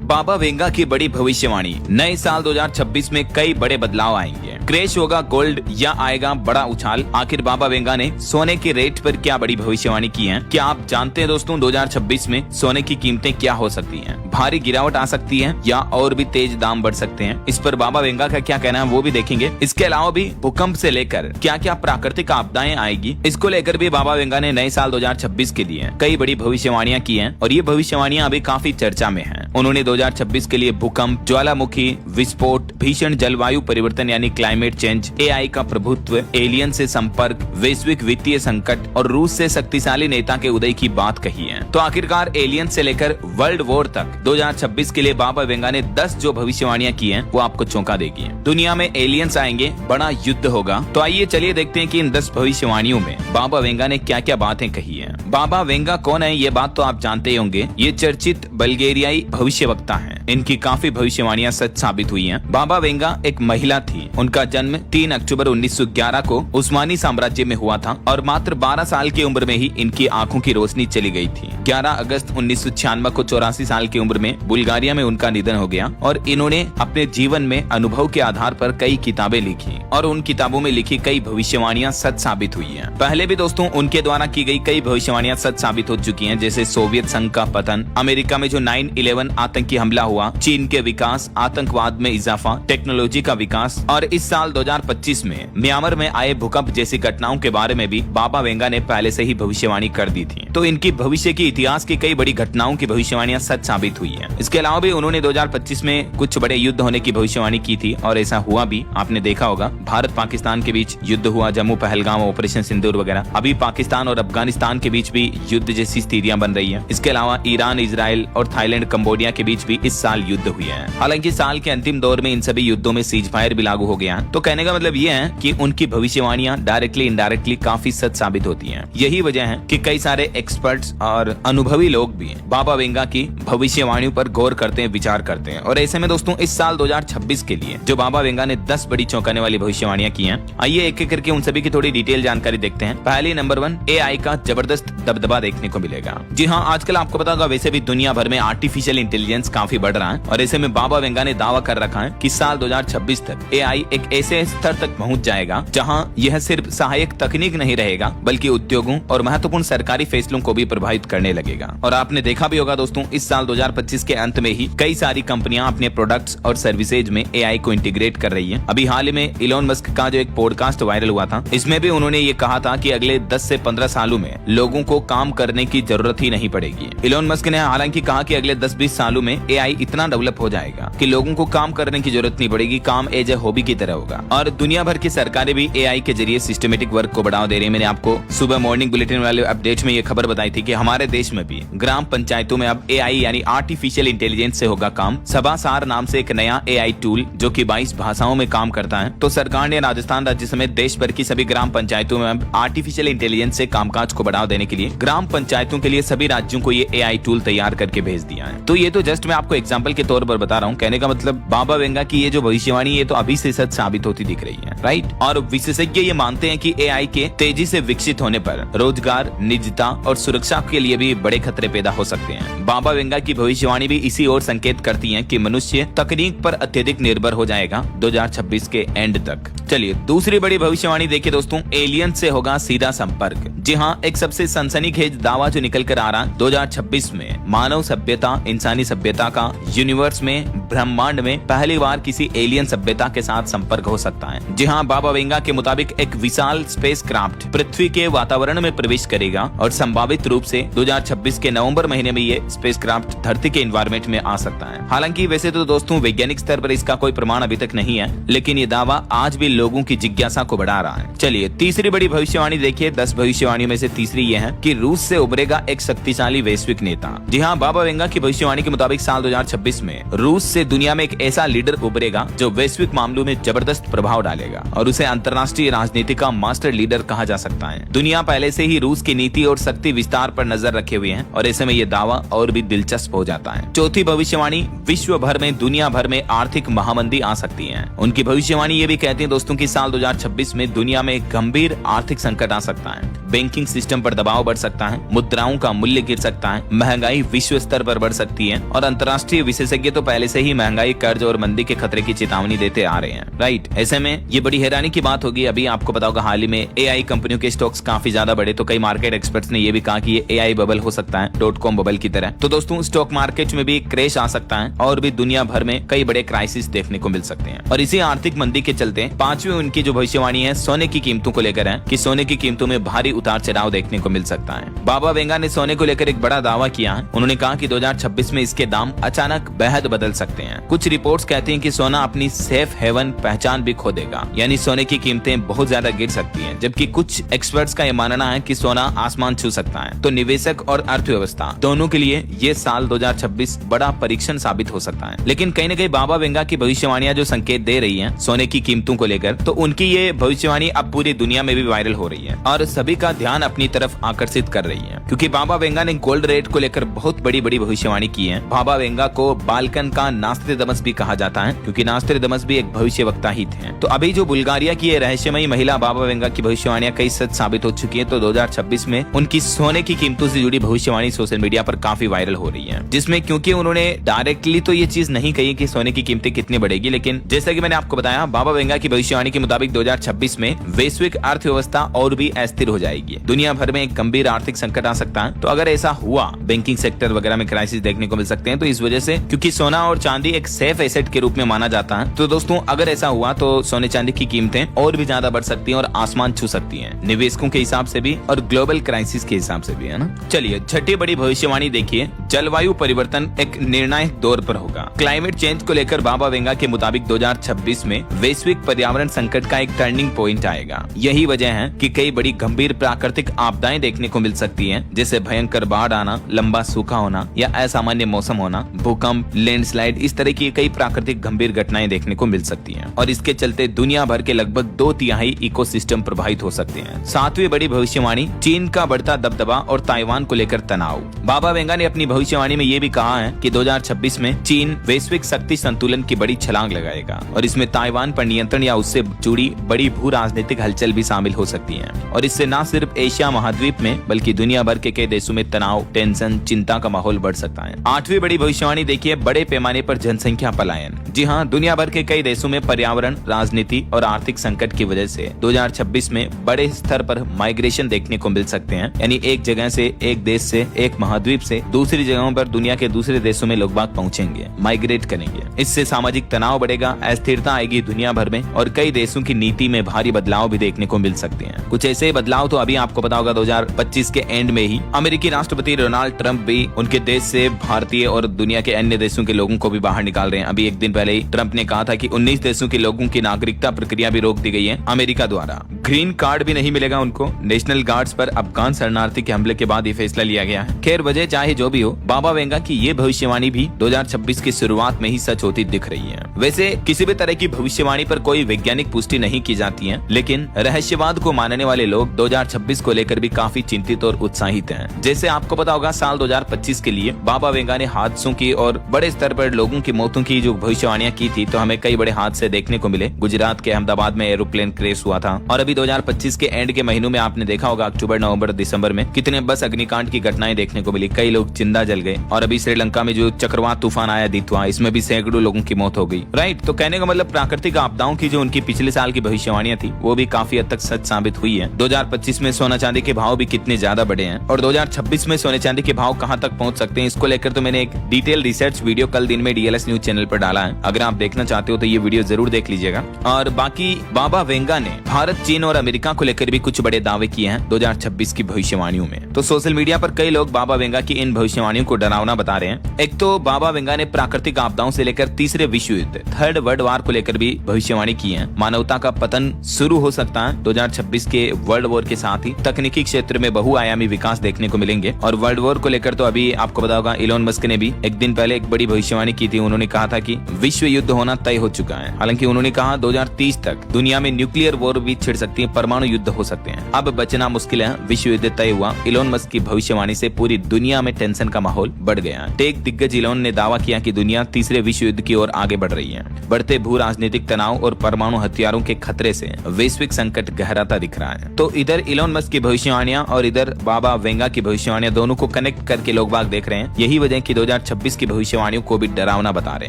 बाबा Venga की बड़ी भविष्यवाणी, नए साल 2026 में कई बड़े बदलाव आएंगे। क्रैश होगा गोल्ड या आएगा बड़ा उछाल? आखिर बाबा वेंगा ने सोने के रेट पर क्या बड़ी भविष्यवाणी की है? क्या आप जानते हैं दोस्तों 2026 में सोने की कीमतें क्या हो सकती हैं? भारी गिरावट आ सकती है या और भी तेज दाम बढ़ सकते हैं? इस पर बाबा वेंगा का क्या कहना है वो भी देखेंगे। इसके अलावा भी भूकंप से लेकर क्या क्या प्राकृतिक आपदाएं आएगी, इसको लेकर भी बाबा वेंगा ने नए साल 2026 के लिए कई बड़ी भविष्यवाणियां की हैं और ये भविष्यवाणियां अभी काफी चर्चा में हैं। उन्होंने 2026 के लिए भूकंप, ज्वालामुखी विस्फोट, भीषण जलवायु परिवर्तन यानी क्लाइमेट चेंज, एआई का प्रभुत्व, एलियन से संपर्क, वैश्विक वित्तीय संकट और रूस से शक्तिशाली नेता के उदय की बात कही है। तो आखिरकार एलियन से लेकर वर्ल्ड वॉर तक 2026 के लिए बाबा वेंगा ने 10 जो भविष्यवाणियां की हैं वो आपको चौंका देगी। दुनिया में एलियंस आएंगे, बड़ा युद्ध होगा। तो आइए चलिए देखते हैं कि इन 10 भविष्यवाणियों में बाबा वेंगा ने क्या क्या बातें कही है। बाबा वेंगा कौन है ये बात तो आप जानते ही होंगे। ये चर्चित बल्गेरियाई भविष्यवक्ता हैं। इनकी काफी भविष्यवाणियां सच साबित हुई हैं। बाबा वेंगा एक महिला थी। उनका जन्म 3 अक्टूबर 1911 को उस्मानी साम्राज्य में हुआ था और मात्र 12 साल की उम्र में ही इनकी आंखों की रोशनी चली गई थी। 11 अगस्त 1996 को 84 साल की उम्र में बुल्गारिया में उनका निधन हो गया और इन्होंने अपने जीवन में अनुभव के आधार पर कई किताबें लिखी और उन किताबों में लिखी कई भविष्यवाणियां सच साबित हुई हैं। पहले भी दोस्तों उनके द्वारा की गई कई भविष्यवाणियां सच साबित हो चुकी हैं, जैसे सोवियत संघ का पतन, अमेरिका में जो 9/11 आतंकी हमला हुआ, चीन के विकास, आतंकवाद में इजाफा, टेक्नोलॉजी का विकास और इस साल 2025 में म्यांमार में आए भूकंप जैसी घटनाओं के बारे में भी बाबा वेंगा ने पहले से ही भविष्यवाणी कर दी थी। तो इनकी भविष्य के इतिहास की कई बड़ी घटनाओं की भविष्यवाणियां सच साबित हुई है। इसके अलावा भी उन्होंने 2025 में कुछ बड़े युद्ध होने की भविष्यवाणी की थी और ऐसा हुआ भी। आपने देखा होगा भारत पाकिस्तान के बीच युद्ध हुआ, जम्मू पहलगाम, ऑपरेशन सिंदूर वगैरह। अभी पाकिस्तान और अफगानिस्तान के बीच भी युद्ध जैसी स्थितियां बन रही है। इसके अलावा ईरान, इजराइल और थाईलैंड, कंबोडिया के बीच भी इस साल युद्ध हुए हैं। हालांकि साल के अंतिम दौर में इन सभी युद्धों में सीज फायर भी लागू हो गया। तो कहने का मतलब ये है कि उनकी भविष्यवाणियां डायरेक्टली इनडायरेक्टली काफी सच साबित होती हैं। यही वजह है कि कई सारे एक्सपर्ट्स और अनुभवी लोग भी बाबा वेंगा की भविष्यवाणियों पर गौर करते हैं, विचार करते हैं। और ऐसे में दोस्तों इस साल 2026 के लिए जो बाबा वेंगा ने 10 बड़ी चौंकाने वाली भविष्यवाणियां की हैं, आइए एक एक करके उन सभी की थोड़ी डिटेल जानकारी देखते हैं। पहले नंबर 1, एआई का जबरदस्त दबदबा देखने को मिलेगा। जी हाँ, आजकल आपको पता होगा वैसे भी दुनिया भर में आर्टिफिशियल इंटेलिजेंस काफी बढ़ रहा है और ऐसे में बाबा वेंगा ने दावा कर रखा है कि साल 2026 तक एआई एक ऐसे स्तर तक पहुंच जाएगा जहां यह सिर्फ सहायक तकनीक नहीं रहेगा बल्कि उद्योगों और महत्वपूर्ण सरकारी फैसलों को भी प्रभावित करने लगेगा। और आपने देखा भी होगा दोस्तों इस साल 2025 के अंत में ही कई सारी कंपनियां अपने प्रोडक्ट्स और सर्विसेज में एआई को इंटीग्रेट कर रही हैं। अभी हाल ही में इलोन मस्क का जो एक पॉडकास्ट वायरल हुआ था, इसमें भी उन्होंने ये कहा था कि अगले 10 से 15 सालों में लोगों को काम करने की जरूरत ही नहीं पड़ेगी। इलोन मस्क ने हालांकि कहा कि अगले 10-20 सालों में एआई इतना डेवलप हो जाएगा कि लोगों को काम करने की जरूरत नहीं पड़ेगी, काम एज ए हॉबी की तरह होगा। और दुनिया भर की सरकारें भी एआई के जरिए सिस्टमेटिक वर्क को बढ़ावा दे रही है। मैंने आपको सुबह मॉर्निंग बुलेटिन वाले अपडेट में ये खबर बताई थी कि हमारे देश में भी ग्राम पंचायतों में अब एआई यानी आर्टिफिशियल इंटेलिजेंस से होगा काम। सभासार नाम से एक नया एआई टूल जो कि 22 भाषाओं में काम करता है। तो सरकार ने राजस्थान राज्य समेत देश भर की सभी ग्राम पंचायतों में अब आर्टिफिशियल इंटेलिजेंस से कामकाज को बढ़ावा देने के लिए ग्राम पंचायतों के लिए सभी राज्यों को ये एआई टूल तैयार करके भेज दिया है। तो ये तो जस्ट मैं आपको एग्जाम्पल के तौर पर बता रहा हूँ। कहने का मतलब बाबा वेंगा की ये जो भविष्यवाणी ये तो अभी से सच साबित होती दिख रही है, राइट। और विशेषज्ञ ये मानते हैं कि एआई के तेजी से विकसित होने पर रोजगार, निजता और सुरक्षा के लिए भी बड़े खतरे पैदा हो सकते हैं। बाबा वेंगा की भविष्यवाणी भी इसी ओर संकेत करती है कि मनुष्य तकनीक पर अत्यधिक निर्भर हो जाएगा 2026 के एंड तक। चलिए दूसरी बड़ी भविष्यवाणी देखिए दोस्तों, एलियन से होगा सीधा संपर्क। जी हाँ, एक सबसे सनसनीखेज दावा जो निकल कर आ रहा 2026 में मानव सभ्यता, इंसानी सभ्यता का यूनिवर्स में, ब्रह्मांड में पहली बार किसी एलियन सभ्यता के साथ संपर्क हो सकता है। जी हाँ, बाबा वेंगा के मुताबिक एक विशाल स्पेसक्राफ्ट पृथ्वी के वातावरण में प्रवेश करेगा और संभावित रूप से 2026 के नवंबर महीने में ये स्पेसक्राफ्ट धरती के एनवायरमेंट में आ सकता है। हालांकि वैसे तो दोस्तों वैज्ञानिक स्तर पर इसका कोई प्रमाण अभी तक नहीं है, लेकिन ये दावा आज भी लोगों की जिज्ञासा को बढ़ा रहा है। चलिए तीसरी बड़ी भविष्यवाणी देखिए। 10 भविष्यवाणियों में से तीसरी ये है कि रूस से उभरेगा एक शक्तिशाली वैश्विक नेता। जी हाँ, बाबा वेंगा की भविष्यवाणी के मुताबिक साल 2026 में रूस से दुनिया में एक ऐसा लीडर उभरेगा जो वैश्विक मामलों में जबरदस्त प्रभाव डालेगा और उसे अंतर्राष्ट्रीय राजनीति का मास्टर लीडर कहा जा सकता है। दुनिया पहले से ही रूस की नीति और शक्ति विस्तार पर नजर रखे हुए हैं और ऐसे में ये दावा और भी दिलचस्प हो जाता है। चौथी भविष्यवाणी, विश्व भर में, दुनिया भर में आर्थिक महामंदी आ सकती है। उनकी भविष्यवाणी ये भी कहती है दोस्तों कि साल 2026 में दुनिया में गंभीर आर्थिक संकट आ सकता है। बैंकिंग सिस्टम पर दबाव बढ़ सकता है, मुद्राओं का मूल्य गिर सकता है, महंगाई विश्व स्तर पर बढ़ सकती है और अंतर्राष्ट्रीय विशेषज्ञ तो पहले से ही महंगाई, कर्ज और मंदी के खतरे की चेतावनी देते आ रहे हैं। राइट, ऐसे में ये बड़ी हैरानी की बात होगी। अभी आपको पता होगा हाल ही में एआई कंपनियों के स्टॉक्स काफी ज्यादा बढ़े, तो कई मार्केट एक्सपर्ट्स ने ये भी कहा कि ये एआई बबल हो सकता है, .com बबल की तरह। तो दोस्तों स्टॉक मार्केट में भी क्रैश आ सकता है और भी दुनिया भर में कई बड़े क्राइसिस देखने को मिल सकते हैं। और इसी आर्थिक मंदी के चलते पांचवी उनकी जो भविष्यवाणी है सोने की कीमतों को लेकर है कि सोने की कीमतों में भारी उतार चढ़ाव देखने को मिल सकता है। बाबा वेंगा ने सोने को लेकर एक बड़ा दावा किया है। उन्होंने कहा कि 2026 में इसके दाम अचानक बेहद बदल सकते हैं। कुछ रिपोर्ट्स कहती हैं कि सोना अपनी सेफ हेवन पहचान भी खो देगा, यानी सोने की कीमतें बहुत ज्यादा गिर सकती हैं, जबकि कुछ एक्सपर्ट्स का यह मानना है कि सोना आसमान छू सकता है। तो निवेशक और अर्थव्यवस्था दोनों के लिए ये साल 2026 बड़ा परीक्षण साबित हो सकता है। लेकिन कहीं न कहीं बाबा वेंगा की भविष्यवाणियां जो संकेत दे रही हैं सोने की कीमतों को लेकर, तो उनकी ये भविष्यवाणी अब पूरी दुनिया में भी वायरल हो रही है और सभी का ध्यान अपनी तरफ आकर्षित कर रही है, क्योंकि बाबा वेंगा ने गोल्ड रेट को लेकर बहुत बड़ी भविष्यवाणी की है। बाबा वेंगा को बाल्कन का नास्ट्रेडमस भी कहा जाता है, क्योंकि नास्ट्रेडमस भी एक भविष्यवक्ता ही थे। तो अभी जो बुल्गारिया की रहस्यमयी महिला बाबा वेंगा की भविष्यवाणियां कई सच साबित हो चुकी है। तो 2026 में उनकी सोने की कीमतों से जुड़ी भविष्यवाणी सोशल मीडिया पर काफी वायरल हो रही है, जिसमें क्योंकि उन्होंने डायरेक्टली तो ये चीज नहीं कही कि सोने की कीमतें कितनी बढ़ेगी, लेकिन जैसा कि मैंने आपको बताया बाबा वेंगा की भविष्यवाणी के मुताबिक 2026 में वैश्विक अर्थव्यवस्था और भी अस्थिर हो जाएगी। दुनिया भर में एक गंभीर आर्थिक संकट आ सकता है। तो अगर ऐसा हुआ, बैंकिंग सेक्टर वगैरह में क्राइसिस देखने को मिल सकते हैं। तो इस वजह से, क्योंकि सोना और चांदी एक सेफ एसेट के रूप में माना जाता है, तो दोस्तों अगर ऐसा हुआ तो सोने चांदी की कीमतें और भी ज्यादा बढ़ सकती हैं और आसमान छू सकती हैं, निवेशकों के हिसाब से भी और ग्लोबल क्राइसिस के हिसाब से भी, है ना। चलिए छठी बड़ी भविष्यवाणी देखिए, जलवायु परिवर्तन एक निर्णायक दौर पर होगा। क्लाइमेट चेंज को लेकर बाबा वेंगा के मुताबिक 2026 में वैश्विक पर्यावरण संकट का एक टर्निंग पॉइंट आएगा। यही वजह है कि कई बड़ी गंभीर प्राकृतिक आपदाएं देखने को मिल सकती हैं, जैसे भयंकर बाढ़ आना, लंबा सूखा होना या असामान्य मौसम होना, भूकंप, लैंडस्लाइड, इस तरह की कई प्राकृतिक गंभीर घटनाएं देखने को मिल सकती हैं और इसके चलते दुनिया भर के लगभग 2/3 इकोसिस्टम प्रभावित हो सकते हैं। सातवीं बड़ी भविष्यवाणी, चीन का बढ़ता दबदबा और ताइवान को लेकर तनाव। बाबा वेंगा ने अपनी भविष्यवाणी में ये भी कहा है कि 2026 में चीन वैश्विक शक्ति संतुलन की बड़ी छलांग लगाएगा और इसमें ताइवान पर नियंत्रण या उससे जुड़ी बड़ी भू राजनीतिक हलचल भी शामिल हो सकती है और इससे न सिर्फ एशिया महाद्वीप में बल्कि दुनिया भर के कई देशों में तनाव, टेंशन, चिंता का माहौल बढ़ सकता है। आठवीं बड़ी भविष्यवाणी देखिए, बड़े पैमाने पर जनसंख्या पलायन। जी हाँ, दुनिया भर के कई देशों में पर्यावरण, राजनीति और आर्थिक संकट की वजह से 2026 में बड़े स्तर पर माइग्रेशन देखने को मिल सकते हैं, यानी एक जगह से, एक देश से, एक महाद्वीप से दूसरी जगहों पर दुनिया के दूसरे देशों में लोग बाग पहुंचेंगे, माइग्रेट करेंगे। इससे सामाजिक तनाव बढ़ेगा, अस्थिरता आएगी दुनिया भर में और कई देशों की नीति में भारी बदलाव भी देखने को मिल सकते हैं। कुछ ऐसे बदलाव तो अभी आपको पता होगा 2025 के एंड में ही अमेरिकी राष्ट्रपति डोनाल्ड ट्रंप भी उनके देश से भारतीय और दुनिया के अन्य देशों के लोगों को भी बाहर निकाल रहे हैं। अभी एक दिन पहले ही ट्रंप ने कहा था कि 19 देशों के लोगों की नागरिकता प्रक्रिया भी रोक दी गई है अमेरिका द्वारा। ग्रीन कार्ड भी नहीं मिलेगा उनको। नेशनल गार्ड्स पर अफगान शरणार्थी के हमले के बाद ये फैसला लिया गया है। खैर, वजह चाहे जो भी हो, बाबा वेंगा की ये भविष्यवाणी भी 2026 की शुरुआत में ही सच होती दिख रही है। वैसे किसी भी तरह की भविष्यवाणी पर कोई वैज्ञानिक पुष्टि नहीं की जाती है, लेकिन रहस्यवाद को मानने वाले लोग 2026 को लेकर भी काफी चिंतित और उत्साहित हैं। जैसे आपको पता होगा साल 2025 के लिए बाबा वेंगा ने हादसों की और बड़े स्तर पर लोगों की मौतों की जो भविष्यवाणियां की थी, तो हमें कई बड़े हादसे देखने को मिले। गुजरात के अहमदाबाद में एरोप्लेन क्रैश हुआ था और अभी 2025 के एंड के महीनों में आपने देखा होगा अक्टूबर, नवंबर, दिसंबर में कितने बस अग्निकांड की घटनाएं देखने को मिली। कई लोग जिंदा जल गए और अभी श्रीलंका में जो चक्रवात तूफान आया दितवा, इसमें भी सैकड़ों लोगों की मौत हो गई। राइट, तो कहने का मतलब प्राकृतिक आपदाओं की जो उनकी पिछले साल की भविष्यवाणियां थी वो भी काफी हद तक सच साबित हुई है। 2025 में सोना चांदी के भाव भी कितने ज्यादा बढ़े हैं और 2026 में सोने चांदी के भाव कहां तक पहुंच सकते हैं, इसको लेकर तो मैंने एक डिटेल रिसर्च वीडियो कल दिन में DLS न्यूज चैनल पर डाला है। अगर आप देखना चाहते हो तो ये वीडियो जरूर देख लीजिएगा। और बाकी बाबा वेंगा ने भारत, चीन और अमेरिका को लेकर भी कुछ बड़े दावे किए हैं 2026 की भविष्यवाणियों में। तो सोशल मीडिया पर कई लोग बाबा वेंगा की इन भविष्यवाणियों को डरावना बता रहे हैं। एक तो बाबा वेंगा ने प्राकृतिक आपदाओं से लेकर तीसरे विश्व युद्ध, थर्ड वर्ल्ड वार को लेकर भी भविष्यवाणी की है। मानवता का पतन शुरू हो सकता है 2026 के वर्ल्ड वॉर के साथ ही। तकनीकी क्षेत्र में बहुआयामी विकास देखने को मिलेंगे और वर्ल्ड वॉर को लेकर तो अभी आपको पता होगा इलोन मस्क ने भी एक दिन पहले एक बड़ी भविष्यवाणी की थी। उन्होंने कहा था कि विश्व विश्व युद्ध होना तय हो चुका है। हालांकि उन्होंने कहा 2030 तक दुनिया में न्यूक्लियर वॉर भी छिड़ सकती है, परमाणु युद्ध हो सकते हैं। अब बचना मुश्किल है, विश्व युद्ध तय हुआ। इलोन मस्क की भविष्यवाणी से पूरी दुनिया में टेंशन का माहौल बढ़ गया। टेक दिग्गज इलोन ने दावा किया कि दुनिया तीसरे विश्व युद्ध की ओर आगे बढ़ रही है। बढ़ते भू राजनीतिक तनाव और परमाणु हथियारों के खतरे से वैश्विक संकट गहराता दिख रहा है। तो इधर इलोन मस्क की भविष्यवाणियां और इधर बाबा वेंगा की भविष्यवाणियां, दोनों को कनेक्ट करके लोग बाग देख रहे हैं। यही वजह कि 2026 की भविष्यवाणियों को भी डरावना बता रहे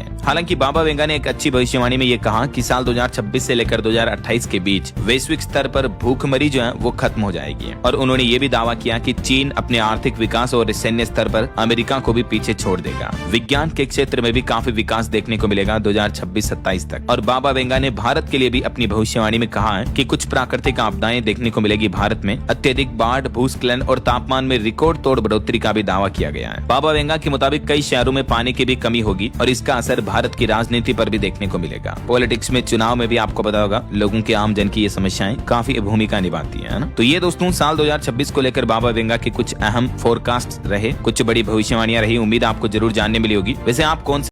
हैं। हालांकि बाबा वेंगा ने एक अच्छी भविष्यवाणी में ये कहा कि साल 2026 से लेकर 2028 के बीच वैश्विक स्तर पर भूखमरी जो है वो खत्म हो जाएगी। और उन्होंने ये भी दावा किया कि चीन अपने आर्थिक विकास और सैन्य स्तर पर अमेरिका को भी पीछे छोड़ देगा। विज्ञान के क्षेत्र में भी काफी विकास देखने को मिलेगा 2026-27 तक। और बाबा वेंगा ने भारत के लिए भी अपनी भविष्यवाणी में कहा है कि कुछ प्राकृतिक आपदाएं देखने को मिलेगी भारत में। अत्यधिक बाढ़, भूस्खलन और तापमान में रिकॉर्ड तोड़ बढ़ोतरी का भी दावा किया गया है। बाबा वेंगा के मुताबिक कई शहरों में पानी की भी कमी होगी और इसका असर भारत की राजनीति पर भी देखने को मिलेगा। पॉलिटिक्स में, चुनाव में भी आपको पता होगा लोगों के, आम जन की ये समस्याएं काफी भूमिका निभाती है ना। तो ये दोस्तों साल 2026 को लेकर बाबा वेंगा के कुछ अहम फोरकास्ट रहे, कुछ बड़ी भविष्यवाणियां रही। उम्मीद आपको जरूर जानने मिली होगी। वैसे आप कौन